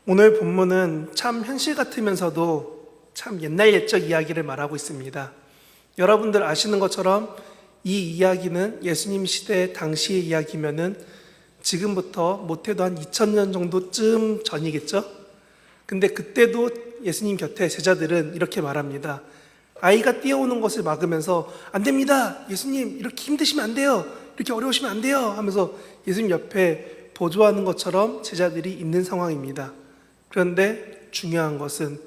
오늘 본문은 참 현실 같으면서도 참 옛날 옛적 이야기를 말하고 있습니다. 여러분들 아시는 것처럼 이 이야기는 예수님 시대 당시의 이야기면은 지금부터 못해도 한 2000년 정도쯤 전이겠죠? 근데 그때도 예수님 곁에 제자들은 이렇게 말합니다. 아이가 뛰어오는 것을 막으면서 안 됩니다. 예수님 이렇게 힘드시면 안 돼요. 이렇게 어려우시면 안 돼요. 하면서 예수님 옆에 보조하는 것처럼 제자들이 있는 상황입니다. 그런데 중요한 것은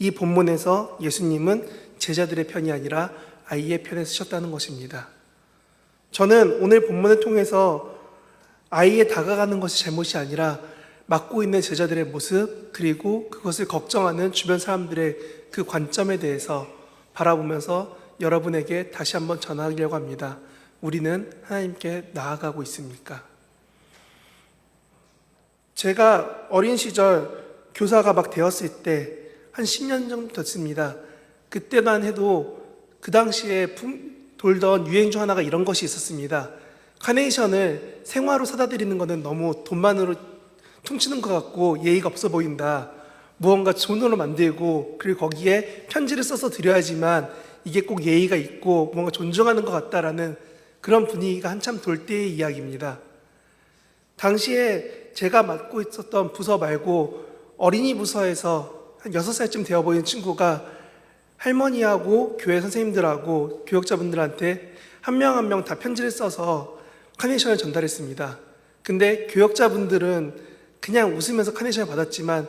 이 본문에서 예수님은 제자들의 편이 아니라 아이의 편에 서셨다는 것입니다. 저는 오늘 본문을 통해서 아이에 다가가는 것이 잘못이 아니라 맡고 있는 제자들의 모습, 그리고 그것을 걱정하는 주변 사람들의 그 관점에 대해서 바라보면서 여러분에게 다시 한번 전하려고 합니다. 우리는 하나님께 나아가고 있습니까? 제가 어린 시절 교사가 막 되었을 때 한 10년 정도 됐습니다. 그때만 해도 그 당시에 돌던 유행 중 하나가 이런 것이 있었습니다. 카네이션을 생화로 사다 드리는 것은 너무 돈만으로 퉁치는 것 같고 예의가 없어 보인다. 무언가 돈으로 만들고 그리고 거기에 편지를 써서 드려야지만 이게 꼭 예의가 있고 뭔가 존중하는 것 같다라는 그런 분위기가 한참 돌 때의 이야기입니다. 당시에 제가 맡고 있었던 부서 말고 어린이 부서에서 한 6살쯤 되어 보이는 친구가 할머니하고 교회 선생님들하고 교역자분들한테 한 명 한 명 다 편지를 써서 카네이션을 전달했습니다. 근데 교역자분들은 그냥 웃으면서 카네이션을 받았지만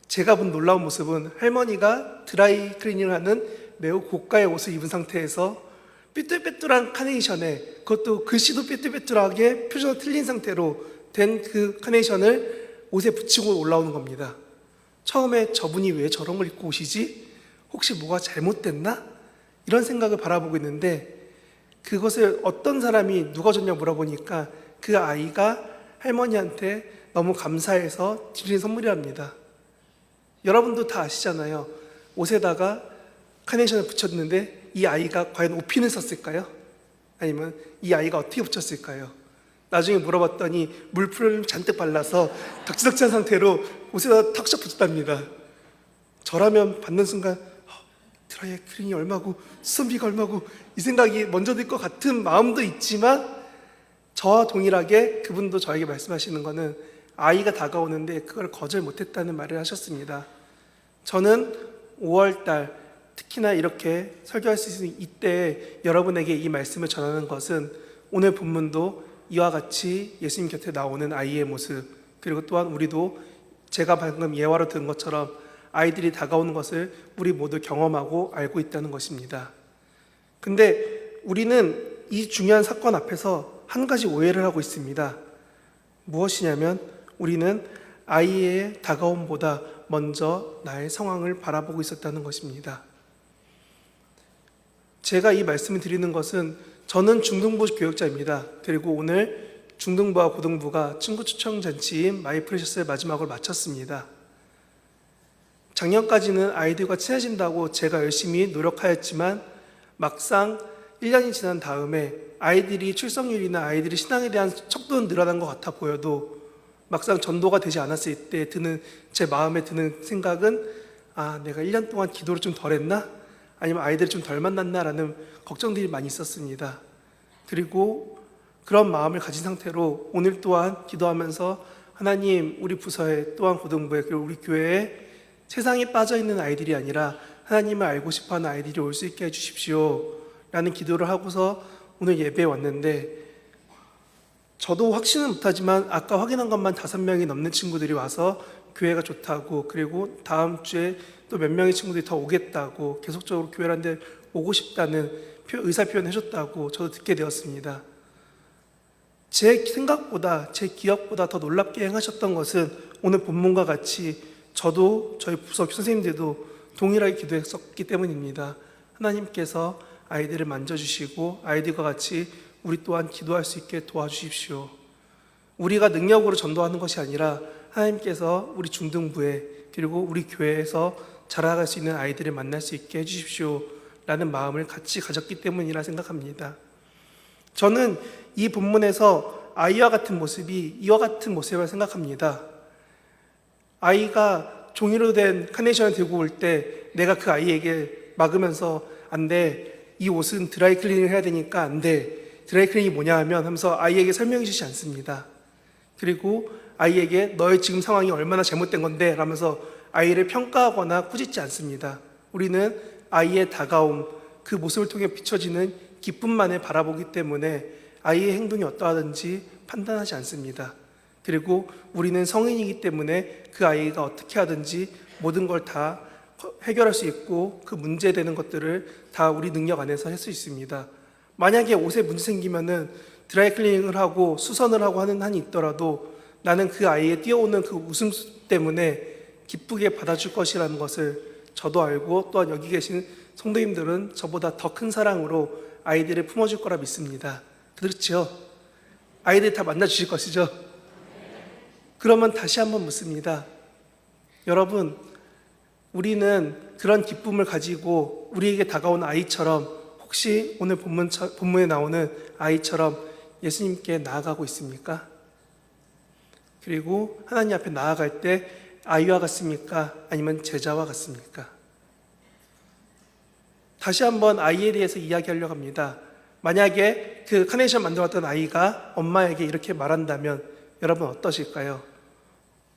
제가 본 놀라운 모습은 할머니가 드라이 클리닝을 하는 매우 고가의 옷을 입은 상태에서 삐뚤빼뚤한 카네이션에, 그것도 글씨도 삐뚤빼뚤하게 표정이 틀린 상태로 된 그 카네이션을 옷에 붙이고 올라오는 겁니다. 처음에 저분이 왜 저런 걸 입고 오시지? 혹시 뭐가 잘못됐나? 이런 생각을 바라보고 있는데 그것을 어떤 사람이 누가 줬냐 물어보니까 그 아이가 할머니한테 너무 감사해서 드린 선물이랍니다. 여러분도 다 아시잖아요. 옷에다가 카네이션을 붙였는데 이 아이가 과연 옷핀을 썼을까요? 아니면 이 아이가 어떻게 붙였을까요? 나중에 물어봤더니 물풀을 잔뜩 발라서 덕지덕지한 상태로 옷에다 턱적 붙였답니다. 저라면 받는 순간 드라이 클리닝이 얼마고 수선비가 얼마고 이 생각이 먼저 들 것 같은 마음도 있지만 저와 동일하게 그분도 저에게 말씀하시는 거는 아이가 다가오는데 그걸 거절 못했다는 말을 하셨습니다. 저는 5월달 특히나 이렇게 설교할 수 있는 이때 여러분에게 이 말씀을 전하는 것은 오늘 본문도 이와 같이 예수님 곁에 나오는 아이의 모습, 그리고 또한 우리도 제가 방금 예화로 든 것처럼 아이들이 다가오는 것을 우리 모두 경험하고 알고 있다는 것입니다. 근데 우리는 이 중요한 사건 앞에서 한 가지 오해를 하고 있습니다. 무엇이냐면 우리는 아이의 다가옴보다 먼저 나의 상황을 바라보고 있었다는 것입니다. 제가 이 말씀을 드리는 것은 저는 중등부 교역자입니다. 그리고 오늘 중등부와 고등부가 친구 초청 잔치인 마이 프레셔스를 마지막으로 마쳤습니다. 작년까지는 아이들과 친해진다고 제가 열심히 노력하였지만 막상 1년이 지난 다음에 아이들이 출석률이나 아이들이 신앙에 대한 척도는 늘어난 것 같아 보여도 막상 전도가 되지 않았을 때 드는 제 마음에 드는 생각은 내가 1년 동안 기도를 좀 덜 했나? 아니면 아이들을 좀 덜 만났나라는 걱정들이 많이 있었습니다. 그리고 그런 마음을 가진 상태로 오늘 또한 기도하면서 하나님, 우리 부서에 또한 고등부에 그리고 우리 교회에 세상에 빠져있는 아이들이 아니라 하나님을 알고 싶어하는 아이들이 올 수 있게 해주십시오 라는 기도를 하고서 오늘 예배에 왔는데 저도 확신은 못하지만 아까 확인한 것만 5명이 넘는 친구들이 와서 교회가 좋다고, 그리고 다음 주에 또 몇 명의 친구들이 더 오겠다고, 계속적으로 교회라는 데 오고 싶다는 의사표현 해줬다고 저도 듣게 되었습니다. 제 생각보다, 제 기억보다 더 놀랍게 행하셨던 것은 오늘 본문과 같이 저도 저희 부서 선생님들도 동일하게 기도했었기 때문입니다. 하나님께서 아이들을 만져주시고 아이들과 같이 우리 또한 기도할 수 있게 도와주십시오. 우리가 능력으로 전도하는 것이 아니라 하나님께서 우리 중등부에 그리고 우리 교회에서 자라갈 수 있는 아이들을 만날 수 있게 해주십시오 라는 마음을 같이 가졌기 때문이라 생각합니다. 저는 이 본문에서 아이와 같은 모습이 이와 같은 모습을 생각합니다. 아이가 종이로 된 카네이션을 들고 올 때 내가 그 아이에게 막으면서 안 돼, 이 옷은 드라이클리닝을 해야 되니까 안 돼, 드라이클리닝이 뭐냐 하면서 아이에게 설명해 주지 않습니다. 그리고 아이에게 너의 지금 상황이 얼마나 잘못된 건데 라면서 아이를 평가하거나 꾸짖지 않습니다. 우리는 아이의 다가옴, 그 모습을 통해 비춰지는 기쁨만을 바라보기 때문에 아이의 행동이 어떠하든지 판단하지 않습니다. 그리고 우리는 성인이기 때문에 그 아이가 어떻게 하든지 모든 걸 다 해결할 수 있고 그 문제되는 것들을 다 우리 능력 안에서 할 수 있습니다. 만약에 옷에 문제 생기면은 드라이클리닝을 하고 수선을 하고 하는 한이 있더라도 나는 그 아이의 뛰어오는 그 웃음 때문에 기쁘게 받아줄 것이라는 것을 저도 알고, 또한 여기 계신 성도님들은 저보다 더 큰 사랑으로 아이들을 품어줄 거라 믿습니다. 그렇지요? 아이들 다 만나주실 것이죠? 그러면 다시 한번 묻습니다. 여러분, 우리는 그런 기쁨을 가지고 우리에게 다가온 아이처럼, 혹시 오늘 본문에 나오는 아이처럼 예수님께 나아가고 있습니까? 그리고 하나님 앞에 나아갈 때 아이와 같습니까? 아니면 제자와 같습니까? 다시 한번 아이에 대해서 이야기하려고 합니다. 만약에 그 카네이션 만들었던 아이가 엄마에게 이렇게 말한다면 여러분 어떠실까요?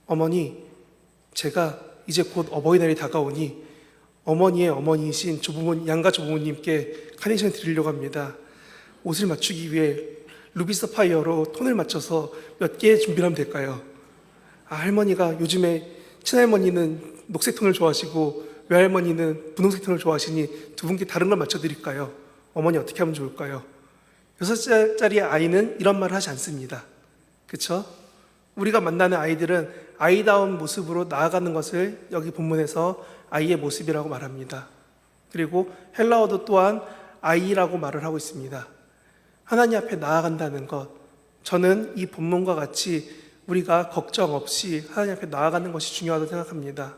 어머니, 제가 이제 곧 어버이날이 다가오니 어머니의 어머니이신 양가 조부모님께 카네이션을 드리려고 합니다. 옷을 맞추기 위해 루비 서파이어로 톤을 맞춰서 몇 개 준비를 하면 될까요? 할머니가 요즘에 친할머니는 녹색 톤을 좋아하시고 외할머니는 분홍색 톤을 좋아하시니 두 분께 다른 걸 맞춰드릴까요? 어머니 어떻게 하면 좋을까요? 6살짜리 아이는 이런 말을 하지 않습니다. 그렇죠? 우리가 만나는 아이들은 아이다운 모습으로 나아가는 것을 여기 본문에서 아이의 모습이라고 말합니다. 그리고 헬라어도 또한 아이라고 말을 하고 있습니다. 하나님 앞에 나아간다는 것, 저는 이 본문과 같이 우리가 걱정 없이 하나님 앞에 나아가는 것이 중요하다고 생각합니다.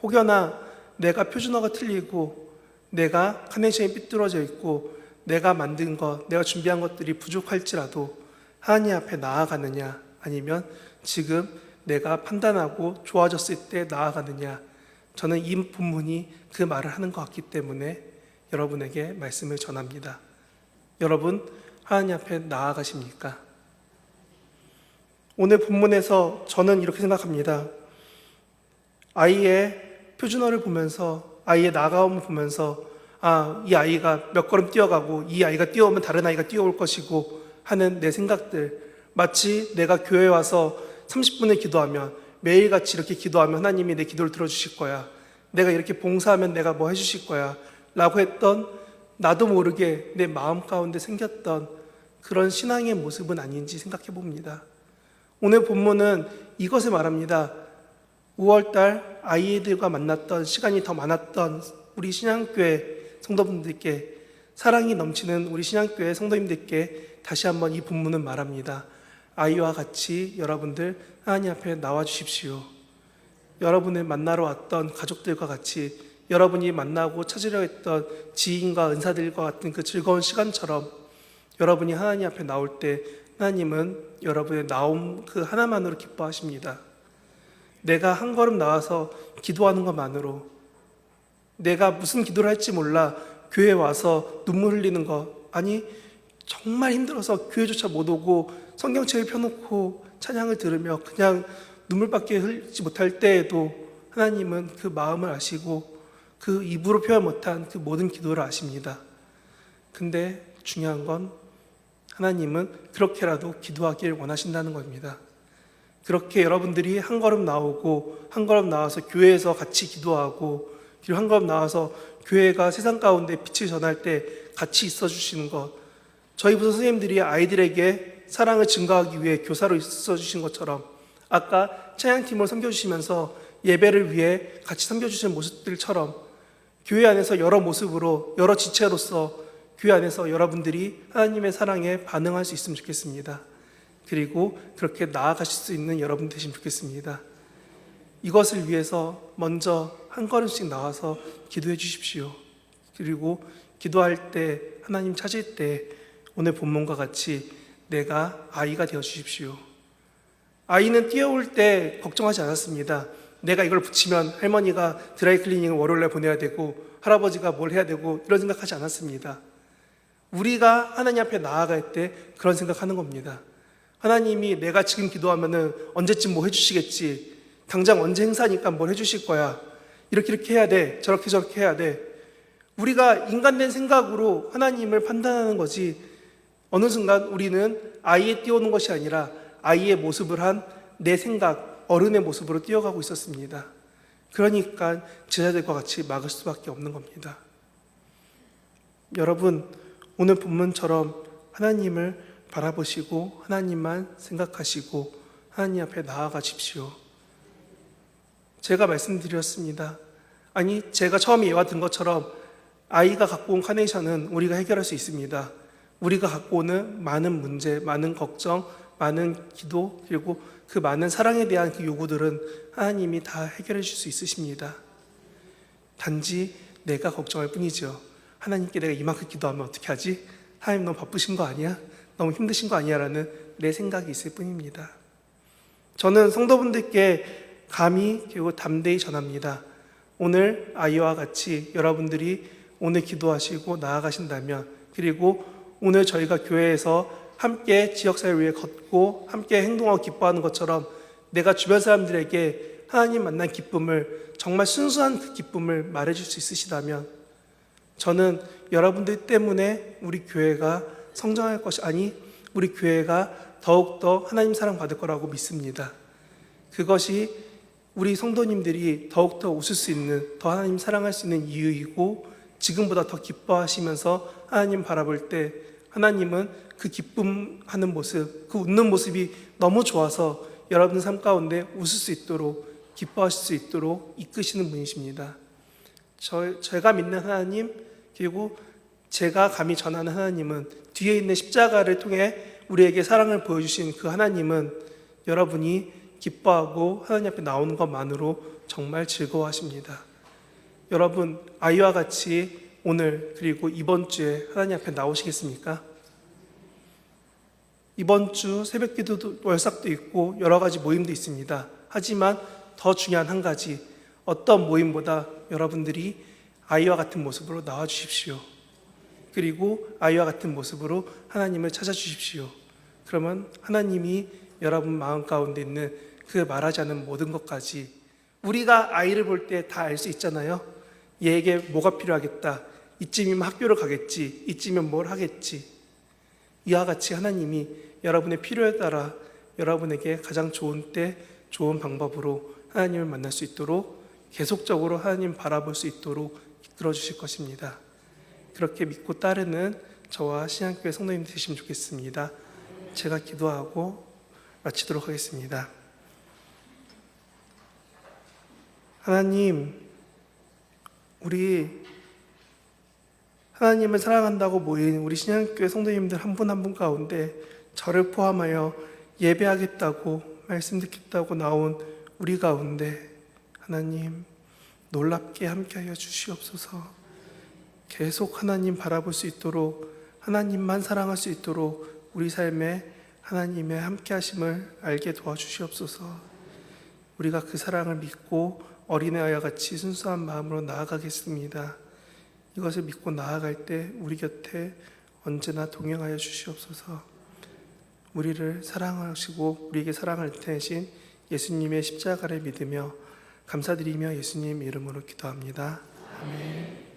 혹여나 내가 표준어가 틀리고 내가 카네이션이 삐뚤어져 있고 내가 만든 것, 내가 준비한 것들이 부족할지라도 하나님 앞에 나아가느냐, 아니면 지금 내가 판단하고 좋아졌을 때 나아가느냐, 저는 이 본문이 그 말을 하는 것 같기 때문에 여러분에게 말씀을 전합니다. 여러분, 하나님 앞에 나아가십니까? 오늘 본문에서 저는 이렇게 생각합니다. 아이의 표준어를 보면서, 아이의 나아가움을 보면서 이 아이가 몇 걸음 뛰어가고 이 아이가 뛰어오면 다른 아이가 뛰어올 것이고 하는 내 생각들, 마치 내가 교회에 와서 30분을 기도하면, 매일같이 이렇게 기도하면 하나님이 내 기도를 들어주실 거야, 내가 이렇게 봉사하면 내가 뭐 해주실 거야 라고 했던, 나도 모르게 내 마음 가운데 생겼던 그런 신앙의 모습은 아닌지 생각해 봅니다. 오늘 본문은 이것을 말합니다. 5월달 아이들과 만났던 시간이 더 많았던 우리 신앙교회 성도분들께, 사랑이 넘치는 우리 신앙교회 성도님들께 다시 한번 이 본문은 말합니다. 아이와 같이 여러분들 하나님 앞에 나와 주십시오. 여러분을 만나러 왔던 가족들과 같이, 여러분이 만나고 찾으려 했던 지인과 은사들과 같은 그 즐거운 시간처럼 여러분이 하나님 앞에 나올 때 하나님은 여러분의 나옴 그 하나만으로 기뻐하십니다. 내가 한 걸음 나와서 기도하는 것만으로, 내가 무슨 기도를 할지 몰라 교회에 와서 눈물 흘리는 것, 아니 정말 힘들어서 교회조차 못 오고 성경책을 펴놓고 찬양을 들으며 그냥 눈물밖에 흘리지 못할 때에도 하나님은 그 마음을 아시고 그 입으로 표현 못한 그 모든 기도를 아십니다. 근데 중요한 건 하나님은 그렇게라도 기도하길 원하신다는 겁니다. 그렇게 여러분들이 한 걸음 나오고 한 걸음 나와서 교회에서 같이 기도하고, 그리고 한 걸음 나와서 교회가 세상 가운데 빛을 전할 때 같이 있어 주시는 것, 저희 부서 선생님들이 아이들에게 사랑을 증거하기 위해 교사로 있어 주신 것처럼, 아까 찬양팀을 섬겨주시면서 예배를 위해 같이 섬겨주시는 모습들처럼 교회 안에서 여러 모습으로, 여러 지체로서 교회 안에서 여러분들이 하나님의 사랑에 반응할 수 있으면 좋겠습니다. 그리고 그렇게 나아가실 수 있는 여러분 되시면 좋겠습니다. 이것을 위해서 먼저 한 걸음씩 나와서 기도해 주십시오. 그리고 기도할 때, 하나님 찾을 때 오늘 본문과 같이 내가 아이가 되어 주십시오. 아이는 뛰어올 때 걱정하지 않았습니다. 내가 이걸 붙이면 할머니가 드라이클리닝을 월요일날 보내야 되고 할아버지가 뭘 해야 되고 이런 생각하지 않았습니다. 우리가 하나님 앞에 나아갈 때 그런 생각하는 겁니다. 하나님이 내가 지금 기도하면은 언제쯤 뭐 해주시겠지, 당장 언제 행사니까 뭘 해주실 거야, 이렇게 해야 돼, 저렇게 해야 돼. 우리가 인간된 생각으로 하나님을 판단하는 거지, 어느 순간 우리는 아이에 띄우는 것이 아니라 아이의 모습을 한 내 생각, 어른의 모습으로 뛰어가고 있었습니다. 그러니까 제자들과 같이 막을 수밖에 없는 겁니다. 여러분, 오늘 본문처럼 하나님을 바라보시고 하나님만 생각하시고 하나님 앞에 나아가십시오. 제가 말씀드렸습니다. 아니, 제가 처음에 예화 든 것처럼 아이가 갖고 온 카네이션은 우리가 해결할 수 있습니다. 우리가 갖고 오는 많은 문제, 많은 걱정, 많은 기도, 그리고 그 많은 사랑에 대한 그 요구들은 하나님이 다 해결해 줄 수 있으십니다. 단지 내가 걱정할 뿐이죠. 하나님께 내가 이만큼 기도하면 어떻게 하지? 하나님 너무 바쁘신 거 아니야? 너무 힘드신 거 아니야? 라는 내 생각이 있을 뿐입니다. 저는 성도분들께 감히 그리고 담대히 전합니다. 오늘 아이와 같이 여러분들이 오늘 기도하시고 나아가신다면, 그리고 오늘 저희가 교회에서 함께 지역사회를 위해 걷고 함께 행동하고 기뻐하는 것처럼 내가 주변 사람들에게 하나님 만난 기쁨을, 정말 순수한 그 기쁨을 말해줄 수 있으시다면, 저는 여러분들 때문에 우리 교회가 성장할 것이, 아니 우리 교회가 더욱더 하나님 사랑 받을 거라고 믿습니다. 그것이 우리 성도님들이 더욱더 웃을 수 있는, 더 하나님 사랑할 수 있는 이유이고, 지금보다 더 기뻐하시면서 하나님 바라볼 때 하나님은 그 기쁨하는 모습, 그 웃는 모습이 너무 좋아서 여러분 삶 가운데 웃을 수 있도록, 기뻐하실 수 있도록 이끄시는 분이십니다. 제가 믿는 하나님, 그리고 제가 감히 전하는 하나님은, 뒤에 있는 십자가를 통해 우리에게 사랑을 보여주신 그 하나님은 여러분이 기뻐하고 하나님 앞에 나오는 것만으로 정말 즐거워하십니다. 여러분, 아이와 같이 오늘 그리고 이번 주에 하나님 앞에 나오시겠습니까? 이번 주 새벽기도도 월삭도 있고 여러 가지 모임도 있습니다. 하지만 더 중요한 한 가지, 어떤 모임보다 여러분들이 아이와 같은 모습으로 나와주십시오. 그리고 아이와 같은 모습으로 하나님을 찾아주십시오. 그러면 하나님이 여러분 마음 가운데 있는 그 말하지 않은 모든 것까지, 우리가 아이를 볼 때 다 알 수 있잖아요. 얘에게 뭐가 필요하겠다, 이쯤이면 학교를 가겠지, 이쯤이면 뭘 하겠지. 이와 같이 하나님이 여러분의 필요에 따라 여러분에게 가장 좋은 때, 좋은 방법으로 하나님을 만날 수 있도록, 계속적으로 하나님 바라볼 수 있도록 이끌어 주실 것입니다. 그렇게 믿고 따르는 저와 신앙교회 성도님 되시면 좋겠습니다. 제가 기도하고 마치도록 하겠습니다. 하나님, 우리 하나님을 사랑한다고 모인 우리 신앙교회 성도님들 한 분 한 분 가운데 저를 포함하여 예배하겠다고, 말씀 듣겠다고 나온 우리 가운데 하나님 놀랍게 함께하여 주시옵소서. 계속 하나님 바라볼 수 있도록, 하나님만 사랑할 수 있도록 우리 삶에 하나님의 함께하심을 알게 도와주시옵소서. 우리가 그 사랑을 믿고 어린애와 같이 순수한 마음으로 나아가겠습니다. 이것을 믿고 나아갈 때 우리 곁에 언제나 동행하여 주시옵소서. 우리를 사랑하시고 우리에게 사랑을 나타내신 예수님의 십자가를 믿으며 감사드리며 예수님 이름으로 기도합니다. 아멘.